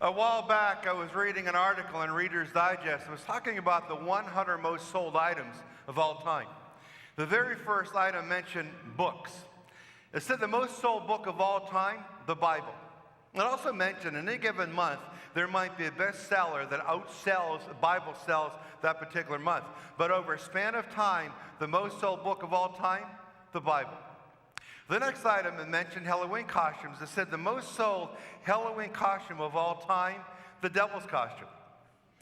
A while back, I was reading an article in Reader's Digest. It was talking about the 100 most sold items of all time. The very first item mentioned books. It said the most sold book of all time, the Bible. It also mentioned in any given month, there might be a bestseller that outsells, Bible sells that particular month. But over a span of time, the most sold book of all time, the Bible. The next item it mentioned Halloween costumes. It said the most sold Halloween costume of all time, the devil's costume.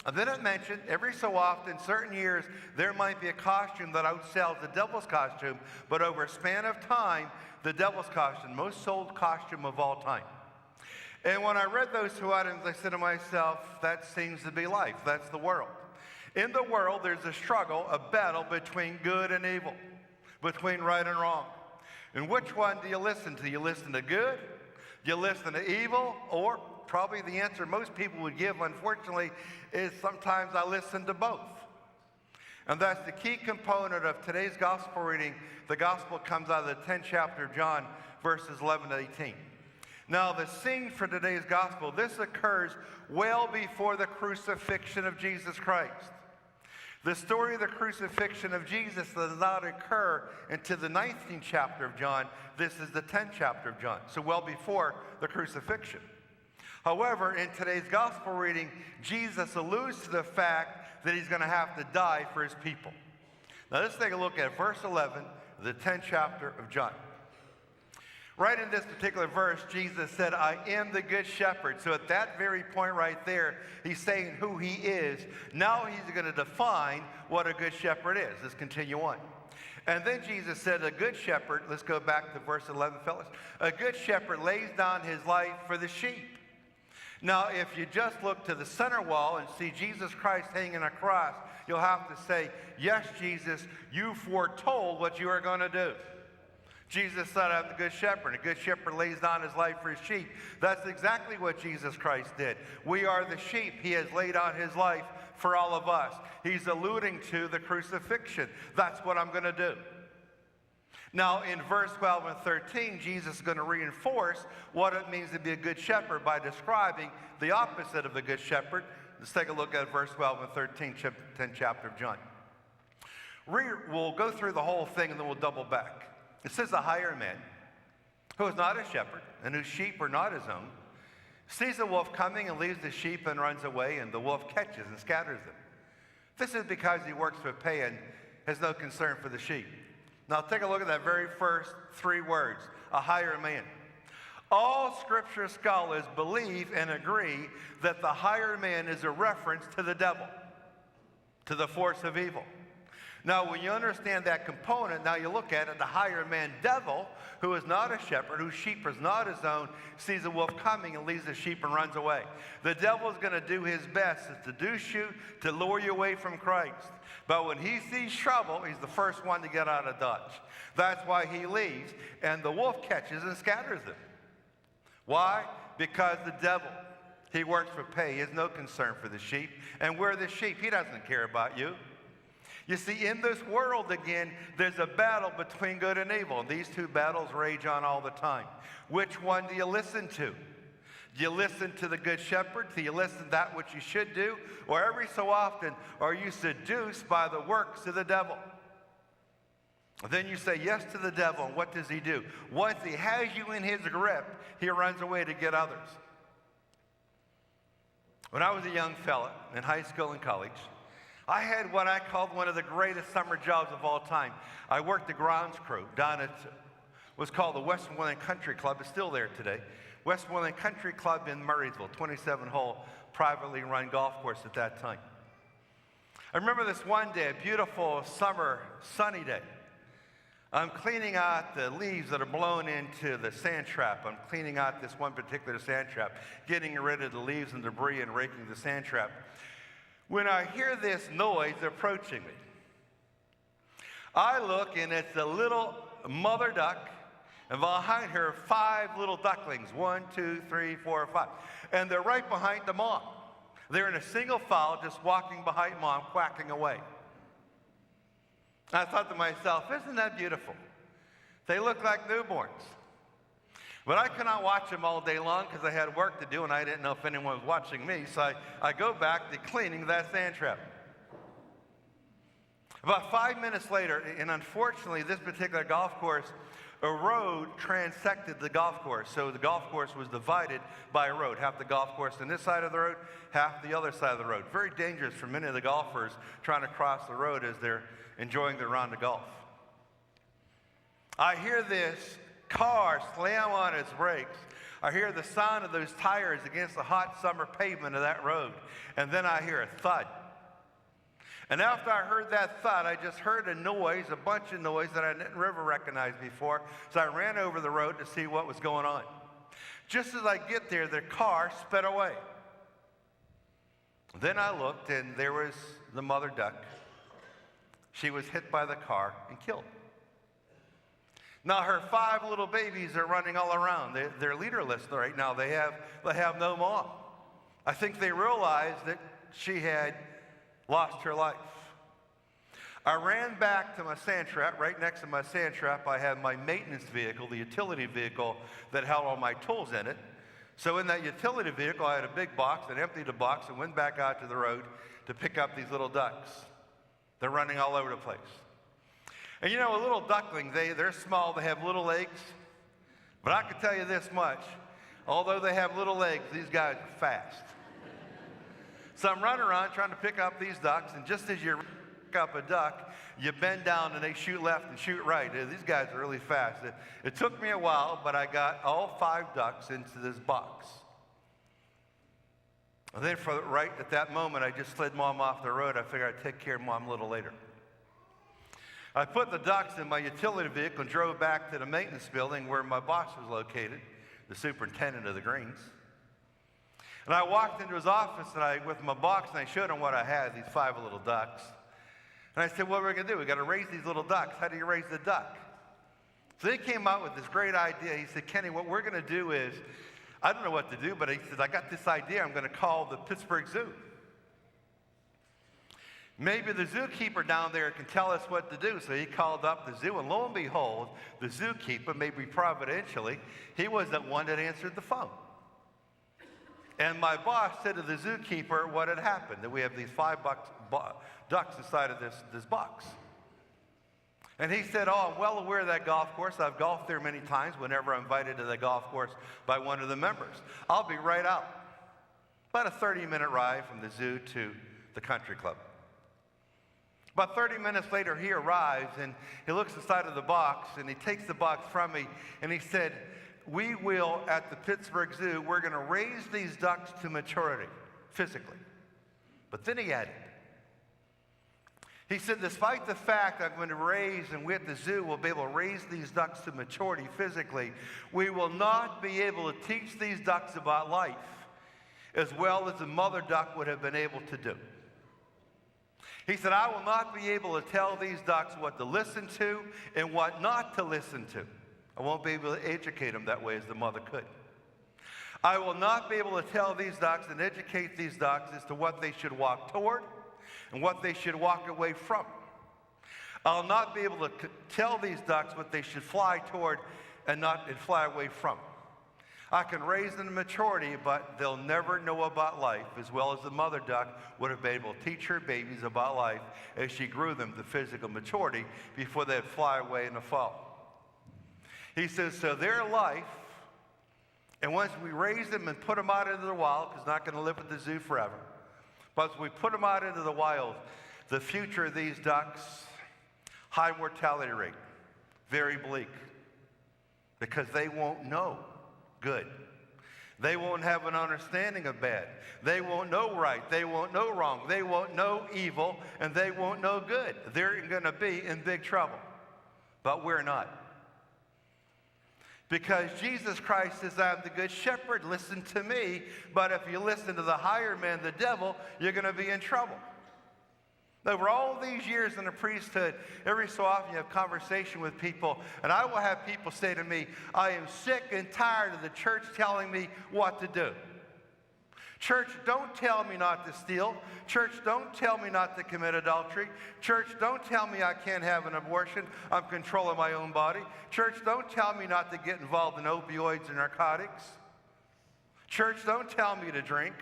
And then it mentioned every so often, certain years, there might be a costume that outsells the devil's costume, but over a span of time, the devil's costume, most sold costume of all time. And when I read those two items, I said to myself, that seems to be life. That's the world. In the world, there's a struggle, a battle between good and evil, between right and wrong. And which one do you listen to? You listen to good? Do you listen to evil? Or probably the answer most people would give, unfortunately, is sometimes I listen to both. And that's the key component of today's gospel reading. The gospel comes out of the 10th chapter of John, verses 11 to 18. Now, the scene for today's gospel, this occurs well before the crucifixion of Jesus Christ. The story of the crucifixion of Jesus does not occur until the 19th chapter of John. This is the 10th chapter of John, so well before the crucifixion. However, in today's gospel reading, Jesus alludes to the fact that he's going to have to die for his people. Now, let's take a look at verse 11, the 10th chapter of John. Right in this particular verse, Jesus said, I am the good shepherd. So at that very point right there, he's saying who he is. Now he's going to define what a good shepherd is. Let's continue on. And then Jesus said, a good shepherd, let's go back to verse 11, fellas. A good shepherd lays down his life for the sheep. Now, if you just look to the center wall and see Jesus Christ hanging on a cross, you'll have to say, yes, Jesus, you foretold what you are going to do. Jesus said, I'm the good shepherd. A good shepherd lays down his life for his sheep. That's exactly what Jesus Christ did. We are the sheep. He has laid down his life for all of us. He's alluding to the crucifixion. That's what I'm going to do. Now, in verse 12 and 13, Jesus is going to reinforce what it means to be a good shepherd by describing the opposite of the good shepherd. Let's take a look at verse 12 and 13, 10th chapter of John. We'll go through the whole thing and then we'll double back. It says, a hired man, who is not a shepherd, and whose sheep are not his own, sees a wolf coming and leaves the sheep and runs away, and the wolf catches and scatters them. This is because he works for pay and has no concern for the sheep. Now take a look at that very first three words, a hired man. All scripture scholars believe and agree that the hired man is a reference to the devil, to the force of evil. Now, when you understand that component, now you look at it, the hired man devil, who is not a shepherd, whose sheep is not his own, sees a wolf coming and leaves the sheep and runs away. The devil is going to do his best to seduce you, to lure you away from Christ. But when he sees trouble, he's the first one to get out of Dodge. That's why he leaves, and the wolf catches and scatters them. Why? Because the devil, he works for pay. He has no concern for the sheep. And we're the sheep. He doesn't care about you. You see, in this world, again, there's a battle between good and evil. And these two battles rage on all the time. Which one do you listen to? Do you listen to the good shepherd? Do you listen to that which you should do? Or every so often, are you seduced by the works of the devil? Then you say yes to the devil, and what does he do? Once he has you in his grip, he runs away to get others. When I was a young fella in high school and college, I had what I called one of the greatest summer jobs of all time. I worked the grounds crew down at what's called the Westmoreland Country Club. It's still there today. Westmoreland Country Club in Murraysville, 27-hole privately run golf course at that time. I remember this one day, a beautiful summer sunny day. I'm cleaning out the leaves that are blown into the sand trap. I'm cleaning out this one particular sand trap, getting rid of the leaves and debris and raking the sand trap, when I hear this noise approaching me. I look, and it's a little mother duck, and behind her, 5 little ducklings, 1, 2, 3, 4, 5. And they're right behind the mom. They're in a single file, just walking behind mom, quacking away. I thought to myself, isn't that beautiful? They look like newborns. But I could not watch them all day long because I had work to do and I didn't know if anyone was watching me. So I go back to cleaning that sand trap. About 5 minutes later, and unfortunately this particular golf course, a road transected the golf course. So the golf course was divided by a road. Half the golf course on this side of the road, half the other side of the road. Very dangerous for many of the golfers trying to cross the road as they're enjoying their round of golf. I hear this car slam on its brakes. I hear the sound of those tires against the hot summer pavement of that road. And then I hear a thud. And after I heard that thud, I just heard a noise, a bunch of noise that I never recognized before. So I ran over the road to see what was going on. Just as I get there, the car sped away. Then I looked, and there was the mother duck. She was hit by the car and killed. Now her 5 little babies are running all around. They're leaderless right now. They have no mom. I think they realized that she had lost her life. I ran back to my sand trap. Right next to my sand trap, I had my maintenance vehicle, the utility vehicle that held all my tools in it. So in that utility vehicle, I had a big box and emptied the box and went back out to the road to pick up these little ducks. They're running all over the place. And you know, a little duckling, they're small, they have little legs. But I can tell you this much, although they have little legs, these guys are fast. So I'm running around trying to pick up these ducks, and just as you pick up a duck, you bend down and they shoot left and shoot right. These guys are really fast. It took me a while, but I got all 5 ducks into this box. And then right at that moment, I just slid Mom off the road. I figured I'd take care of Mom a little later. I put the ducks in my utility vehicle and drove back to the maintenance building where my boss was located, the superintendent of the greens. And I walked into his office with my box, and I showed him what I had, these 5 little ducks. And I said, what are we going to do? We've got to raise these little ducks. How do you raise the duck? So he came out with this great idea. He said, Kenny, what we're going to do is, I don't know what to do, but he said, I got this idea. I'm going to call the Pittsburgh Zoo. Maybe the zookeeper down there can tell us what to do. So he called up the zoo, and lo and behold, the zookeeper, maybe providentially, he was the one that answered the phone. And my boss said to the zookeeper what had happened, that we have these 5 ducks inside of this box. And he said, oh, I'm well aware of that golf course. I've golfed there many times whenever I'm invited to the golf course by one of the members. I'll be right out. About a 30-minute ride from the zoo to the country club. About 30 minutes later, he arrives, and he looks inside of the box, and he takes the box from me, and he said, we will, at the Pittsburgh Zoo, we're going to raise these ducks to maturity, physically. But then he added, he said, despite the fact I'm going to raise, and we at the zoo will be able to raise these ducks to maturity physically, we will not be able to teach these ducks about life as well as the mother duck would have been able to do. He said, I will not be able to tell these ducks what to listen to and what not to listen to. I won't be able to educate them that way as the mother could. I will not be able to tell these ducks and educate these ducks as to what they should walk toward and what they should walk away from. I'll not be able to tell these ducks what they should fly toward and fly away from. I can raise them to maturity, but they'll never know about life as well as the mother duck would have been able to teach her babies about life as she grew them to physical maturity before they'd fly away in the fall. He says, so their life, and once we raise them and put them out into the wild, because they're not going to live at the zoo forever, but as we put them out into the wild, the future of these ducks, high mortality rate, very bleak, because they won't know good. They won't have an understanding of bad. They won't know right. They won't know wrong. They won't know evil, and they won't know good. They're going to be in big trouble. But we're not. Because Jesus Christ says, I'm the good shepherd, listen to me. But if you listen to the higher man, the devil, you're going to be in trouble. Over all these years in the priesthood, every so often you have conversation with people, and I will have people say to me, I am sick and tired of the church telling me what to do. Church, don't tell me not to steal. Church, don't tell me not to commit adultery. Church, don't tell me I can't have an abortion. I'm controlling my own body. Church, don't tell me not to get involved in opioids and narcotics. Church, don't tell me to drink.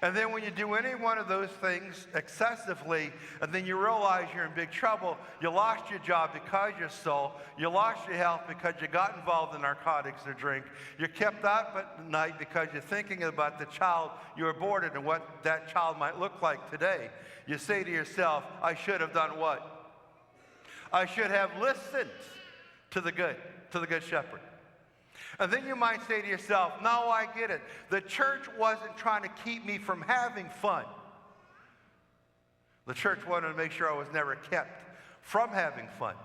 And then when you do any one of those things excessively, and then you realize you're in big trouble, you lost your job because you stole, you lost your health because you got involved in narcotics or drink, you're kept up at night because you're thinking about the child you aborted and what that child might look like today. You say to yourself, I should have done what? I should have listened to the good shepherd. And then you might say to yourself, no, I get it. The church wasn't trying to keep me from having fun. The church wanted to make sure I was never kept from having fun.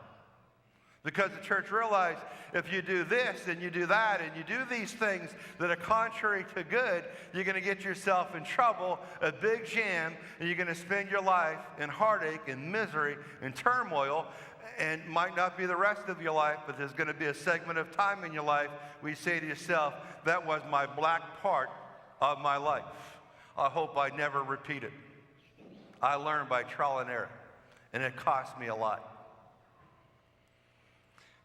Because the church realized if you do this and you do that and you do these things that are contrary to good, you're going to get yourself in trouble, a big jam, and you're going to spend your life in heartache and misery and turmoil. And might not be the rest of your life, but there's going to be a segment of time in your life where you say to yourself, that was my black part of my life. I hope I never repeat it. I learned by trial and error, and it cost me a lot.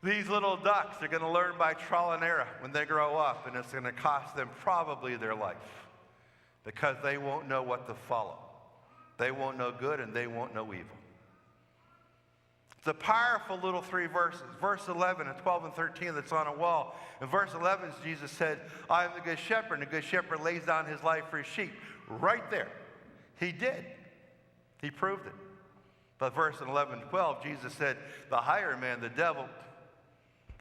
These little ducks are going to learn by trial and error when they grow up, and it's going to cost them probably their life because they won't know what to follow. They won't know good, and they won't know evil. It's a powerful little 3 verses. Verse 11 and 12 and 13 that's on a wall. In verse 11, Jesus said, I am the good shepherd, and the good shepherd lays down his life for his sheep. Right there. He did. He proved it. But verse 11 and 12, Jesus said, the higher man, the devil,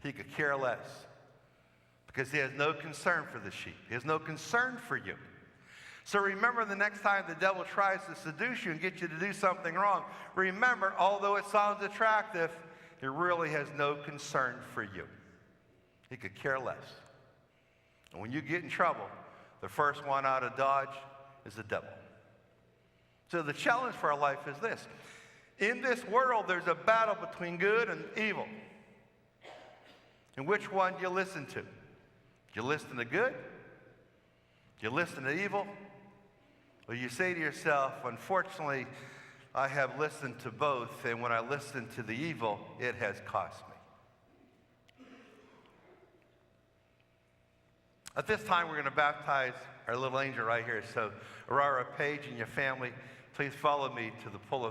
he could care less because he has no concern for the sheep. He has no concern for you. So remember, the next time the devil tries to seduce you and get you to do something wrong, remember, although it sounds attractive, he really has no concern for you. He could care less. And when you get in trouble, the first one out of Dodge is the devil. So the challenge for our life is this. In this world, there's a battle between good and evil. And which one do you listen to? Do you listen to good? Do you listen to evil? Well, you say to yourself, unfortunately, I have listened to both, and when I listen to the evil, it has cost me. At this time, we're going to baptize our little angel right here. So, Aurora Page and your family, please follow me to the pulpit.